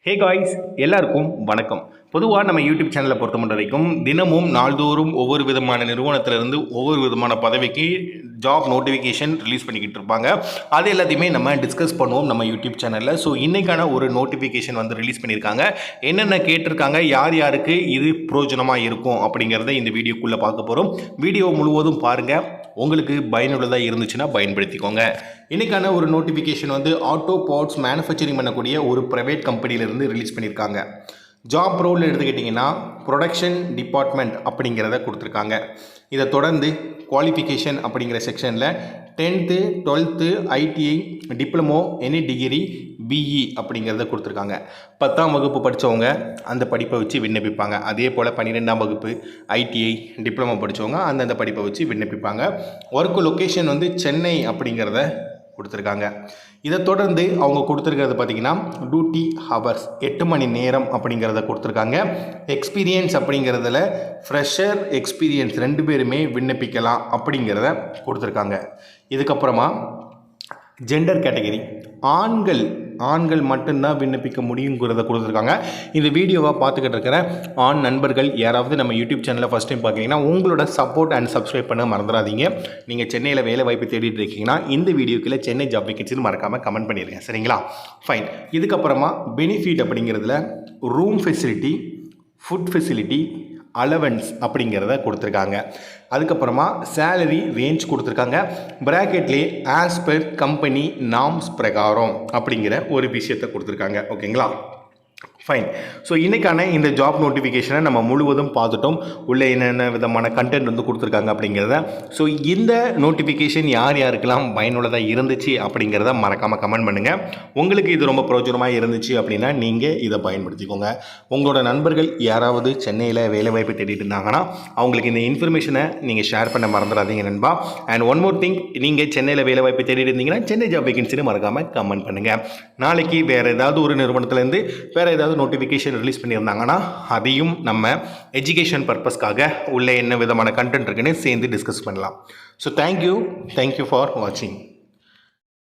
Hey guys, எல்லாருக்கும் வணக்கம். பொதுவாக நம்ம யூடியூப் சேனலை பொறுத்த வரைக்கும் தினமும் நாள்தோறும் ஒவ்வொரு விதமான நிறுவனத்திலிருந்து ஒவ்வொரு விதமான பதவிக்கு ஜாப் நோட்டிஃபிகேஷன் ரிலீஸ் பண்ணிக்கிட்டு இருப்பாங்க. அது எல்லாத்தையுமே நம்ம டிஸ்கஸ் பண்ணுவோம் நம்ம யூடியூப் சேனலில். ஸோ இன்றைக்கான ஒரு நோட்டிஃபிகேஷன் வந்து ரிலீஸ் பண்ணியிருக்காங்க. என்னென்ன கேட்டிருக்காங்க, யார் யாருக்கு இது பிரயோஜனமாக இருக்கும் அப்படிங்கிறத இந்த வீடியோக்குள்ளே பார்க்க போகிறோம். வீடியோ முழுவதும் பாருங்கள். உங்களுக்கு பயனுள்ளதாக இருந்துச்சுன்னா பயன்படுத்திக்கோங்க. இன்றைக்கான ஒரு நோட்டிஃபிகேஷன் வந்து ஆட்டோ பார்ட்ஸ் மேனுஃபேக்சரிங் பண்ணக்கூடிய ஒரு ப்ரைவேட் கம்பெனியிலேருந்து ரிலீஸ் பண்ணியிருக்காங்க. ஜாப் ரோல் எடுத்துக்கிட்டிங்கன்னா ப்ரொடக்ஷன் டிபார்ட்மெண்ட் அப்படிங்கிறத கொடுத்துருக்காங்க. இதை தொடர்ந்து குவாலிஃபிகேஷன் அப்படிங்கிற செக்ஷனில் 10th 12th ITI diploma any degree BE அப்படிங்கிறத கொடுத்துருக்காங்க. 10ஆம் வகுப்பு படித்தவங்க அந்த படிப்பை வச்சு விண்ணப்பிப்பாங்க. அதே போல் 12ஆம் வகுப்பு ஐடிஐ டிப்ளமோ படித்தவங்க அந்தந்த படிப்பை வச்சு விண்ணப்பிப்பாங்க. ஒர்க் லொக்கேஷன் வந்து சென்னை அப்படிங்கிறத கொடுத்துருக்காங்க. இதை தொடர்ந்து அவங்க கொடுத்துருக்கிறது பார்த்திங்கன்னா டியூட்டி ஹவர்ஸ் 8 மணி நேரம் அப்படிங்கிறத கொடுத்துருக்காங்க. எக்ஸ்பீரியன்ஸ் அப்படிங்கிறதுல ஃப்ரெஷர் எக்ஸ்பீரியன்ஸ் 2 பேருமே விண்ணப்பிக்கலாம் அப்படிங்கிறத கொடுத்துருக்காங்க. இதுக்கப்புறமா ஜெண்டர் கேட்டகரி ஆண்கள் மட்டும்தான் விண்ணப்பிக்க முடியுங்கிறத கொடுத்துருக்காங்க. இந்த வீடியோவை பார்த்துக்கிட்டு இருக்கிற ஆண் நண்பர்கள் யாராவது நம்ம யூடியூப் சேனலில் ஃபஸ்ட் டைம் பார்க்குறீங்கன்னா உங்களோட சப்போர்ட் அண்ட் சப்ஸ்கிரைப் பண்ண மறந்துடாதீங்க. நீங்கள் சென்னையில் வேலை வாய்ப்பு தேடிட்டு இருக்கீங்கன்னா இந்த வீடியோக்குள்ளே சென்னை ஜாப் வேகன்சின்னு மறக்காமல் கமெண்ட் பண்ணிடுங்க, சரிங்களா? ஃபைன். இதுக்கப்புறமா பெனிஃபிட் அப்படிங்கிறதுல room facility, food facility, allowance அப்படிங்கிறத கொடுத்துருக்காங்க. அதுக்கப்புறமா சேலரி ரேஞ்ச் கொடுத்துருக்காங்க. ப்ராக்கெட்லேயே ஆஸ் பெர் கம்பெனி நார்ம்ஸ் பிரகாரம் அப்படிங்கிற ஒரு விஷயத்தை கொடுத்துருக்காங்க. ஓகேங்களா? ஃபைன். ஸோ இன்றைக்கான இந்த ஜாப் நோட்டிஃபிகேஷனை நம்ம முழுவதும் பார்த்துட்டோம். உள்ளே என்னென்ன விதமான கண்டென்ட் வந்து கொடுத்துருக்காங்க அப்படிங்கிறத. ஸோ இந்த நோட்டிஃபிகேஷன் யார் யாருக்கெல்லாம் பயனுள்ளதாக இருந்துச்சு அப்படிங்கிறத மறக்காமல் கமெண்ட் பண்ணுங்கள். உங்களுக்கு இது ரொம்ப பிரயோஜனமாக இருந்துச்சு அப்படின்னா நீங்கள் இதை பயன்படுத்திக்கோங்க. உங்களோட நண்பர்கள் யாராவது சென்னையில் வேலைவாய்ப்பு தேடிட்டு இருந்தாங்கன்னா அவங்களுக்கு இந்த இன்ஃபர்மேஷனை நீங்கள் ஷேர் பண்ண மறந்துடாதீங்க நண்பா. அண்ட் ஒன் மோர் திங், நீங்கள் சென்னையில் வேலைவாய்ப்பு தேடிட்டு இருந்தீங்கன்னா சென்னை ஜாப் வேகன்சின்னு மறக்காமல் கமெண்ட் பண்ணுங்கள். நாளைக்கு வேறு ஏதாவது ஒரு நிறுவனத்துலேருந்து வேறு ஏதாவது நோட்டிஃபிகேஷன் ரிலீஸ் பண்ணியிருந்தாங்கன்னா அதையும் நம்ம எஜுகேஷன் பர்பஸ்க்காக உள்ள என்ன விதமான கண்டென்ட் இருக்குன்னு சேர்ந்து டிஸ்கஸ் பண்ணலாம். ஸோ தேங்க்யூ ஃபார் வாட்சிங்.